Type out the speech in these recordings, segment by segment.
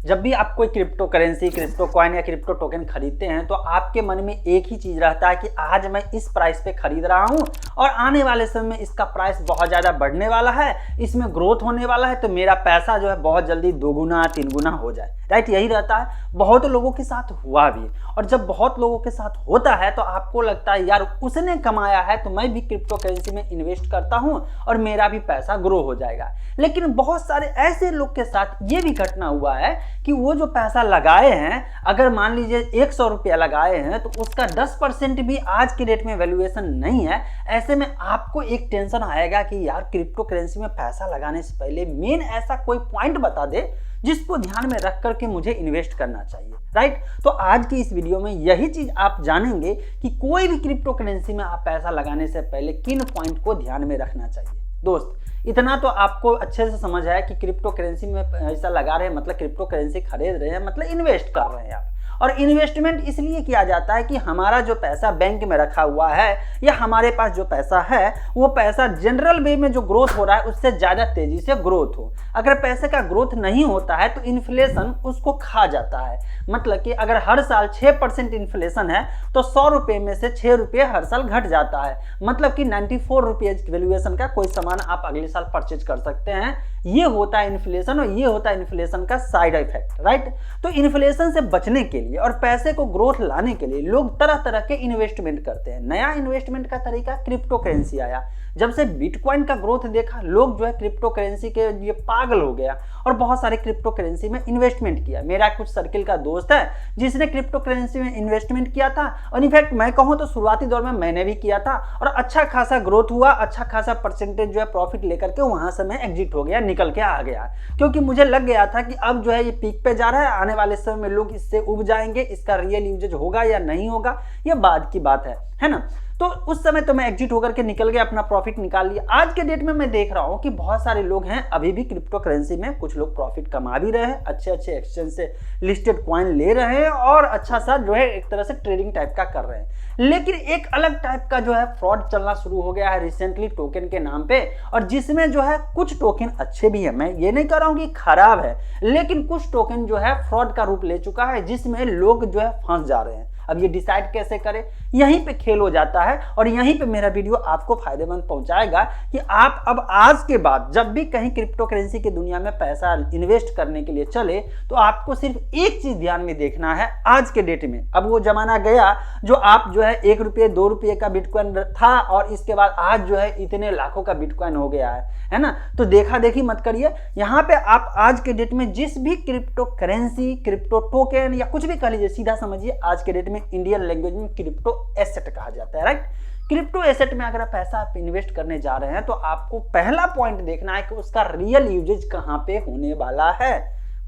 जब भी आप कोई क्रिप्टो करेंसी, क्रिप्टो कॉइन या क्रिप्टो टोकन खरीदते हैं तो आपके मन में एक ही चीज रहता है कि आज मैं इस प्राइस पे खरीद रहा हूं और आने वाले समय में इसका प्राइस बहुत ज्यादा बढ़ने वाला है, इसमें ग्रोथ होने वाला है, तो मेरा पैसा जो है बहुत जल्दी 2 गुना 3 गुना हो जाए। राइट, यही रहता है। बहुत लोगों के साथ हुआ भी, और जब बहुत लोगों के साथ होता है तो आपको लगता है यार उसने कमाया है तो मैं भी क्रिप्टो करेंसी में इन्वेस्ट करता हूं और मेरा भी पैसा ग्रो हो जाएगा। लेकिन बहुत सारे ऐसे लोग के साथ ये भी घटना हुआ है कि वो जो पैसा लगाए हैं, अगर मान लीजिए 100 रुपया लगाए हैं तो उसका 10% भी आज के डेट में वैल्यूएशन नहीं है। ऐसे में आपको एक टेंशन आएगा कि यार क्रिप्टो करेंसी में पैसा लगाने से पहले मेन ऐसा कोई पॉइंट बता दे जिसको ध्यान में रख करके मुझे इन्वेस्ट करना चाहिए। राइट, तो आज की इस वीडियो में यही चीज आप जानेंगे कि कोई भी क्रिप्टो करेंसी में आप पैसा लगाने से पहले किन पॉइंट को ध्यान में रखना चाहिए। दोस्त, इतना तो आपको अच्छे से समझ आया कि क्रिप्टो करेंसी में पैसा लगा रहे हैं मतलब क्रिप्टो करेंसी खरीद रहे हैं मतलब इन्वेस्ट कर रहे हैं आप। और इन्वेस्टमेंट इसलिए किया जाता है कि हमारा जो पैसा बैंक में रखा हुआ है या हमारे पास जो पैसा है वो पैसा जनरल वे में जो ग्रोथ हो रहा है उससे ज़्यादा तेजी से ग्रोथ हो। अगर पैसे का ग्रोथ नहीं होता है तो इन्फ्लेशन उसको खा जाता है। मतलब कि अगर हर साल 6% इन्फ्लेशन है तो 100 रुपये में से 6 रुपये हर साल घट जाता है। मतलब कि 94 रुपये वैल्यूएशन का कोई सामान आप अगले साल परचेज कर सकते हैं। ये होता है इन्फ्लेशन, और ये होता है इन्फ्लेशन का साइड इफेक्ट। राइट, तो इन्फ्लेशन से बचने के लिए और पैसे को ग्रोथ लाने के लिए लोग तरह तरह के इन्वेस्टमेंट करते हैं। नया इन्वेस्टमेंट का तरीका क्रिप्टो करेंसी आया। जब से बिटकॉइन का ग्रोथ देखा लोग जो है क्रिप्टो करेंसी के लिए पागल हो गया और बहुत सारे क्रिप्टो करेंसी में इन्वेस्टमेंट किया। मेरा कुछ सर्किल का दोस्त है जिसने क्रिप्टो करेंसी में इन्वेस्टमेंट किया था, और इनफैक्ट मैं कहूँ तो शुरुआती दौर में मैंने भी किया था और अच्छा खासा ग्रोथ हुआ, अच्छा खासा परसेंटेज जो है प्रॉफिट लेकर के वहां से मैं एग्जिट हो गया, निकल के आ गया। क्योंकि मुझे लग गया था कि अब जो है ये पीक पे जा रहा है, आने वाले समय में लोग इससे उब जाएंगे, इसका रियल यूजेज होगा या नहीं होगा ये बाद की बात है ना। तो उस समय तो मैं एग्जिट होकर के निकल गया, अपना प्रॉफिट निकाल लिया। आज के डेट में मैं देख रहा हूं कि बहुत सारे लोग हैं अभी भी क्रिप्टो करेंसी में, कुछ लोग प्रॉफिट कमा भी रहे हैं, अच्छे अच्छे एक्सचेंज से लिस्टेड कॉइन ले रहे हैं और अच्छा सा जो है एक तरह से ट्रेडिंग टाइप का कर रहे हैं। लेकिन एक अलग टाइप का जो है फ्रॉड चलना शुरू हो गया है रिसेंटली टोकन के नाम पे, और जिसमें जो है कुछ टोकन अच्छे भी है, मैं ये नहीं कह रहा हूं कि खराब है, लेकिन कुछ टोकन जो है फ्रॉड का रूप ले चुका है जिसमें लोग जो है फंस जा रहे हैं। अब ये डिसाइड कैसे करें, यहीं पे खेल हो जाता है और यहीं पे मेरा वीडियो आपको फायदेमंद पहुंचाएगा कि आप अब आज के बाद जब भी कहीं क्रिप्टो करेंसी की दुनिया में पैसा इन्वेस्ट करने के लिए चले तो आपको सिर्फ एक चीज ध्यान में देखना है। आज के डेट में अब वो जमाना गया जो आप जो है 1 रुपये 2 रुपये का बिटकॉइन था और इसके बाद आज जो है इतने लाखों का बिटकॉइन हो गया है ना। तो देखा देखी मत करिए। यहाँ पे आप आज के डेट में जिस भी क्रिप्टो करेंसी, क्रिप्टो टोकन या कुछ भी कह लीजिए, सीधा समझिए आज के डेट में इंडियन लैंग्वेज में क्रिप्टो एसेट कहा जाता है। राइट, क्रिप्टो एसेट में अगर पैसा आप इन्वेस्ट करने जा रहे हैं तो आपको पहला पॉइंट देखना है कि उसका रियल यूजेज कहां पे होने वाला है।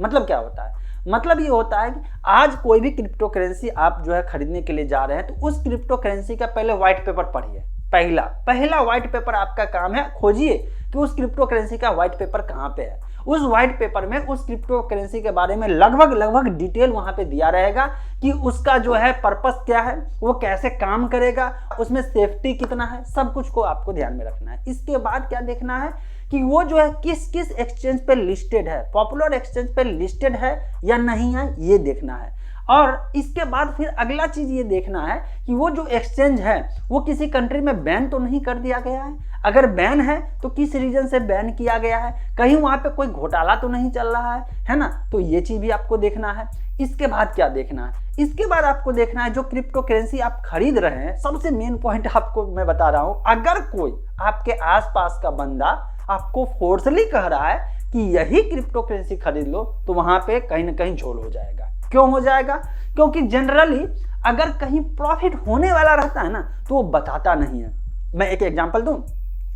मतलब क्या होता है, मतलब ये होता है कि आज कोई भी क्रिप्टो करेंसी आप जो है खरीदने के लिए जा रहे हैं तो उस क्रिप्टो करेंसी का पहले व्हाइट पेपर पढ़िए। पहला व्हाइट पेपर आपका काम है, खोजिए कि उस क्रिप्टो करेंसी का व्हाइट पेपर कहां पे है। उस व्हाइट पेपर में उस क्रिप्टो करेंसी के बारे में लगभग डिटेल वहां पे दिया रहेगा कि उसका जो है पर्पस क्या है, वो कैसे काम करेगा, उसमें सेफ्टी कितना है, सब कुछ को आपको ध्यान में रखना है। इसके बाद क्या देखना है कि वो जो है किस किस एक्सचेंज पे लिस्टेड है, पॉपुलर एक्सचेंज पे लिस्टेड है या नहीं है, ये देखना है। और इसके बाद फिर अगला चीज ये देखना है कि वो जो एक्सचेंज है वो किसी कंट्री में बैन तो नहीं कर दिया गया है। अगर बैन है तो किस रीजन से बैन किया गया है, कहीं वहां पे कोई घोटाला तो नहीं चल रहा है ना। तो ये चीज भी आपको देखना है। इसके बाद क्या देखना है, इसके बाद आपको देखना है जो क्रिप्टो करेंसी आप खरीद रहे हैं, सबसे मेन पॉइंट आपको मैं बता रहा हूं, अगर कोई आपके आसपास का बंदा आपको फोर्सली कह रहा है कि यही क्रिप्टो करेंसी खरीद लो तो वहां पे कहीं ना कहीं झोल हो जाएगा। क्यों हो जाएगा, क्योंकि जनरली अगर कहीं प्रॉफिट होने वाला रहता है ना तो वो बताता नहीं है। मैं एक एग्जांपल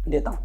देता हूं।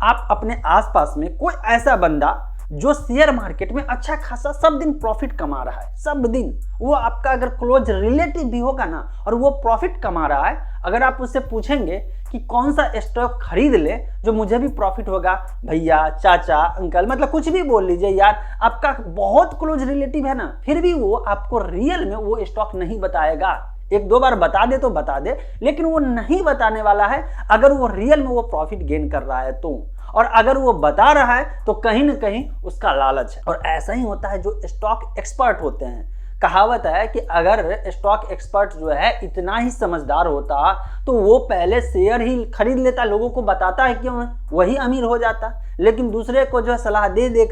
आप अपने आसपास में कोई ऐसा बंदा जो शेयर मार्केट में अच्छा खासा सब दिन प्रॉफिट कमा रहा है, सब दिन, वो आपका अगर क्लोज रिलेटिव भी होगा ना और वो प्रॉफिट कमा रहा है, अगर आप उससे पूछेंगे कि कौन सा स्टॉक खरीद ले जो मुझे भी प्रॉफिट होगा, भैया, चाचा, अंकल, मतलब कुछ भी बोल लीजिए यार, आपका बहुत क्लोज रिलेटिव है ना, फिर भी वो आपको रियल में वो स्टॉक नहीं बताएगा। एक दो बार बता दे तो बता दे, लेकिन वो नहीं बताने वाला है अगर वो रियल में वो प्रॉफिट गेन कर रहा है तो। और अगर वो बता रहा है तो कहीं ना कहीं उसका लालच है। और ऐसा ही होता है जो स्टॉक एक्सपर्ट होते हैं। कहावत है कि अगर स्टॉक एक्सपर्ट जो है इतना ही समझदार होता तो वो पहले शेयर ही खरीद लेता, लोगों को बताता है क्यों, वही अमीर हो जाता। लेकिन दूसरे को जो है सलाह दे दे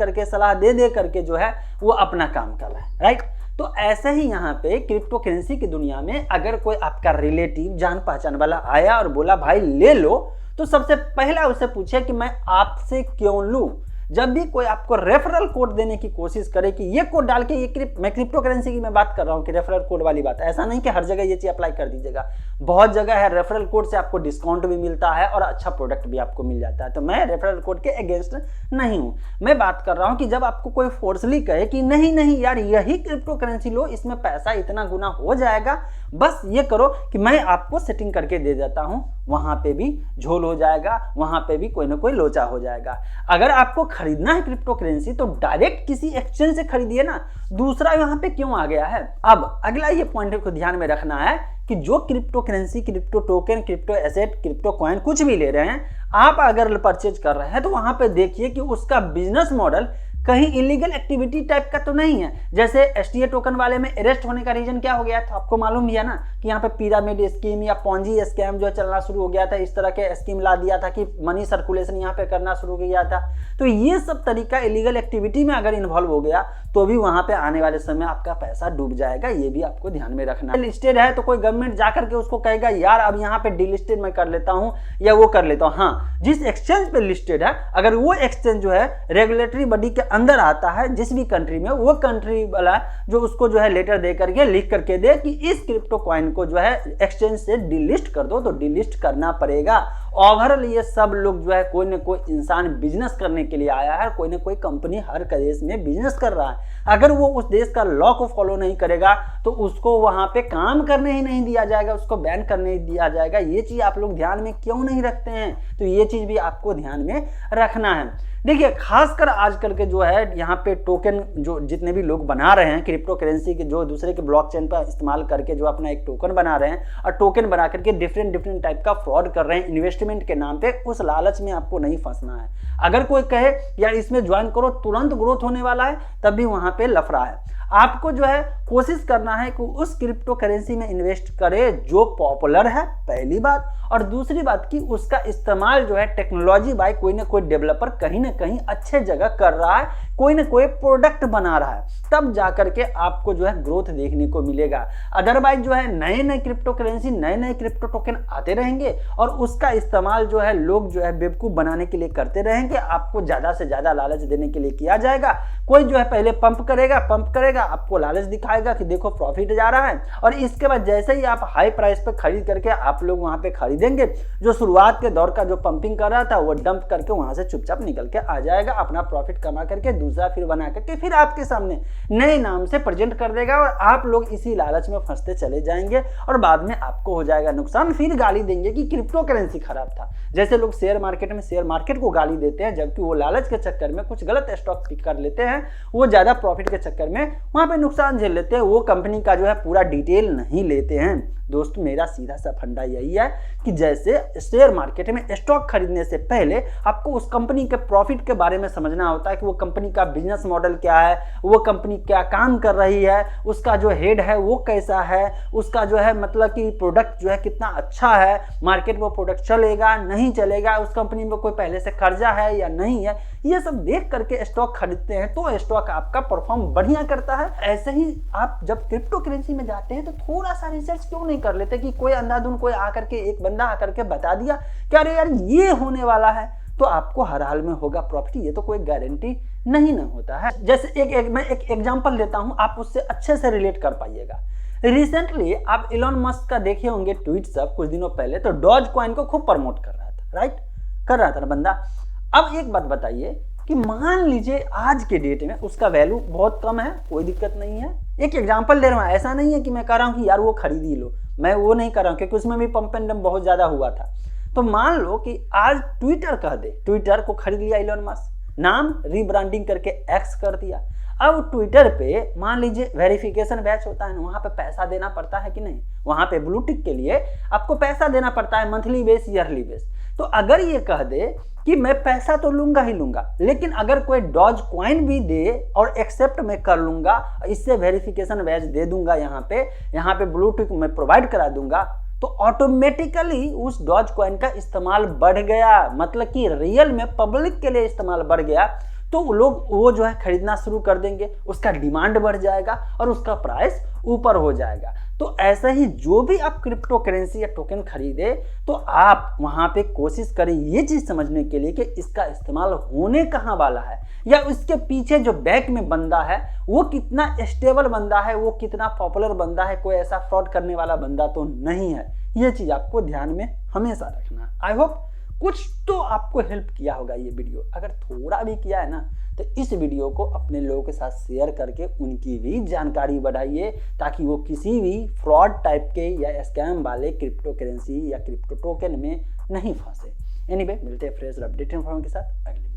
करके जो है वो अपना काम कर रहा है, राइट। तो ऐसे ही यहाँ पे क्रिप्टो करेंसी की दुनिया में अगर कोई आपका रिलेटिव जान पहचान वाला आया और बोला भाई ले लो, तो सबसे पहला उसे पूछे कि मैं आपसे क्यों लूं। जब भी कोई आपको रेफरल कोड देने की कोशिश करे कि ये कोड डाल के मैं क्रिप्टो करेंसी की मैं बात कर रहा हूँ कि रेफरल कोड वाली बात है, ऐसा नहीं कि हर जगह ये चीज अप्लाई कर दीजिएगा। बहुत जगह है रेफरल कोड से आपको डिस्काउंट भी मिलता है और अच्छा प्रोडक्ट भी आपको मिल जाता है। तो मैं रेफरल कोड के अगेंस्ट नहीं हूँ। मैं बात कर रहा हूँ कि जब आपको कोई फोर्सली कहे कि नहीं नहीं यार यही क्रिप्टो करेंसी लो, इसमें पैसा इतना गुना हो जाएगा, बस ये करो कि मैं आपको सेटिंग करके दे देता हूँ, वहां पे भी झोल हो जाएगा, वहां पे भी कोई ना कोई लोचा हो जाएगा। अगर आपको खरीदना है क्रिप्टो करेंसी तो डायरेक्ट किसी एक्सचेंज से खरीदिए ना, दूसरा यहाँ पे क्यों आ गया है। अब अगला ये पॉइंट को ध्यान में रखना है कि जो crypto currency, crypto token, crypto asset, crypto coin कुछ भी ले रहे हैं, आप अगर परचेज कर रहे हैं तो वहां पे देखिए कि उसका बिजनेस मॉडल कहीं इलीगल एक्टिविटी टाइप का तो नहीं है। जैसे एसटीए टोकन वाले में अरेस्ट होने का रीजन क्या हो गया था, आपको मालूम भी है ना कि यहाँ पे पिरामिड स्कीम या पॉन्जी स्कैम जो चलना शुरू हो गया था, इस तरह के स्कीम ला दिया था कि मनी सर्कुलेशन यहाँ पे करना शुरू किया था। तो ये सब तरीका इलीगल एक्टिविटी में अगर इन्वॉल्व हो गया तो भी वहां पे आने वाले समय आपका पैसा डूब जाएगा, ये भी आपको ध्यान में रखना है। लिस्टेड है तो कोई गवर्नमेंट जाकर के उसको कहेगा यार अब यहाँ पे डिलिस्टेड मैं कर लेता हूँ या वो कर लेता हूँ। हाँ, जिस एक्सचेंज पे लिस्टेड है अगर वो एक्सचेंज जो है रेगुलेटरी बॉडी के अंदर आता है जिस भी कंट्री में, वो कंट्री वाला जो उसको जो है लेटर दे करके लिख करके दे कि इस क्रिप्टो कॉइन को जो है एक्सचेंज से डिलिस्ट कर दो, तो डिलिस्ट करना पड़ेगा। ओवरऑल ये सब लोग जो है कोई ना कोई इंसान बिजनेस करने के लिए आया है, कोई ना कोई कंपनी हर देश में बिजनेस कर रहा है। अगर वो उस देश का लॉ को फॉलो नहीं करेगा तो उसको वहां पे काम करने ही नहीं दिया जाएगा, उसको बैन करने ही दिया जाएगा। ये चीज आप लोग ध्यान में क्यों नहीं रखते हैं, तो ये चीज भी आपको ध्यान में रखना है। देखिए खासकर आजकल के जो है यहाँ पे टोकन जो जितने भी लोग बना रहे हैं क्रिप्टो करेंसी के, जो दूसरे के ब्लॉकचेन पर इस्तेमाल करके जो अपना एक टोकन बना रहे हैं और टोकन बना करके डिफरेंट टाइप का फ्रॉड कर रहे हैं इन्वेस्टमेंट के नाम पे, उस लालच में आपको नहीं फंसना है। अगर कोई कहे यार इसमें ज्वाइन करो तुरंत ग्रोथ होने वाला है, तब भी वहां पे लफड़ा है। आपको जो है कोशिश करना है कि उस क्रिप्टो करेंसी में इन्वेस्ट करे जो पॉपुलर है, पहली बात। और दूसरी बात कि उसका इस्तेमाल जो है टेक्नोलॉजी बाय कोई ना कोई डेवलपर कहीं ना कहीं अच्छे जगह कर रहा है, कोई ना कोई प्रोडक्ट बना रहा है, तब जाकर के आपको जो है ग्रोथ देखने को मिलेगा। अदरवाइज जो है नए नए क्रिप्टो करेंसी, नए नए क्रिप्टो टोकन आते रहेंगे और उसका इस्तेमाल जो है लोग जो है बेवकूफ बनाने के लिए करते रहेंगे, आपको ज्यादा से ज्यादा लालच देने के लिए किया जाएगा। कोई जो है पहले पंप करेगा, आपको लालच दिखाएगा कि देखो प्रॉफिट जा रहा है, और इसके बाद जैसे ही आप हाई प्राइस पे खरीद करके आप लोग वहां पे खरीदेंगे, जो शुरुआत के दौर का जो पंपिंग कर रहा था वो डंप करके वहां से चुपचाप निकल के आ जाएगा, अपना प्रॉफिट कमा करके दूसरा फिर बना करके फिर आपके सामने नए नाम से प्रेजेंट कर देगा, और आप लोग इसी लालच में फंसते चले जाएंगे और बाद में आपको हो जाएगा नुकसान। फिर गाली देंगे कि क्रिप्टो करेंसी खराब था। जैसे लोग शेयर मार्केट में शेयर मार्केट को गाली देते हैं, जबकि वो लालच के चक्कर में कुछ गलत स्टॉक पिक कर लेते हैं, वो ज्यादा प्रॉफिट के चक्कर में वहां पे नुकसान झेल लेते हैं, वो कंपनी का जो है पूरा डिटेल नहीं लेते हैं। दोस्त मेरा सीधा सा फंडा यही है कि जैसे शेयर मार्केट में स्टॉक खरीदने से पहले आपको उस कंपनी के प्रॉफिट के बारे में समझना होता है कि वो कंपनी का बिजनेस मॉडल क्या है, वो कंपनी क्या काम कर रही है, उसका जो हेड है वो कैसा है, उसका जो है मतलब कि प्रोडक्ट जो है कितना अच्छा है, मार्केट में प्रोडक्ट चलेगा नहीं चलेगा, उस कंपनी में कोई पहले से कर्जा है या नहीं है, ये सब देख करके स्टॉक खरीदते हैं तो स्टॉक आपका परफॉर्म बढ़िया करता है। ऐसे ही आप जब क्रिप्टो करेंसी में जाते हैं तो थोड़ा सा रिसर्च क्यों नहीं कर लेते कि कोई अंधाधुन कोई आकर के एक बंदा आकर के बता दिया कि अरे यार ये होने वाला है तो आपको हर हाल में होगा प्रॉफिट, ये तो कोई गारंटी नहीं ना होता है। जैसे मैं एक एग्जांपल देता हूं, आप उससे अच्छे से रिलेट कर पाइएगा। रिसेंटली आप इलॉन मस्क का देखे होंगे ट्वीट सब कुछ दिनों पहले, तो डॉज कॉइन को खूब प्रमोट कर रहा था, राइट, कर रहा था ना बंदा। अब एक बात बताइए कि मान लीजिए आज के डेट में उसका वैल्यू बहुत कम है, कोई दिक्कत नहीं है, एक एग्जांपल दे रहा हूं, ऐसा नहीं है कि मैं कह रहा हूं कि यार वो खरीद ही लो, मैं वो नहीं कर रहा हूं क्योंकि उसमें भी पंप एंड डंप बहुत ज्यादा हुआ था। तो मान लो कि आज ट्विटर कह दे, ट्विटर को खरीद लिया इलॉन मस्क, नाम रीब्रांडिंग करके एक्स कर दिया। अब ट्विटर पे मान लीजिए वेरिफिकेशन बैच होता है ना, वहाँ पे पैसा देना पड़ता है कि नहीं, वहाँ पे ब्लू टिक के लिए आपको पैसा देना पड़ता है, मंथली बेस, ईयरली बेस। तो अगर ये कह दे कि मैं पैसा तो लूंगा ही लूंगा, लेकिन अगर कोई डॉज कॉइन भी दे और एक्सेप्ट मैं कर लूंगा, इससे वेरिफिकेशन बैच दे दूंगा, यहाँ पे ब्लू टिक मैं प्रोवाइड करा दूंगा, तो ऑटोमेटिकली उस डॉज कॉइन का इस्तेमाल बढ़ गया, मतलब कि रियल में पब्लिक के लिए इस्तेमाल बढ़ गया, तो लोग वो जो है खरीदना शुरू कर देंगे, उसका डिमांड बढ़ जाएगा और उसका प्राइस ऊपर हो जाएगा। तो ऐसे ही जो भी आप क्रिप्टो करेंसी या टोकन खरीदे, तो आप वहां पे कोशिश करें ये चीज समझने के लिए कि इसका इस्तेमाल होने कहाँ वाला है, या उसके पीछे जो बैक में बंदा है वो कितना स्टेबल बंदा है, वो कितना पॉपुलर बंदा है, कोई ऐसा फ्रॉड करने वाला बंदा तो नहीं है। ये चीज आपको ध्यान में हमेशा रखना। आई होप कुछ तो आपको हेल्प किया होगा ये वीडियो। अगर थोड़ा भी किया है ना, तो इस वीडियो को अपने लोगों के साथ शेयर करके उनकी भी जानकारी बढ़ाइए, ताकि वो किसी भी फ्रॉड टाइप के या स्कैम वाले क्रिप्टो करेंसी या क्रिप्टो टोकन में नहीं फंसे। एनीवे, मिलते हैं फ्रेश अपडेट इन्फॉर्मेशन के साथ अगले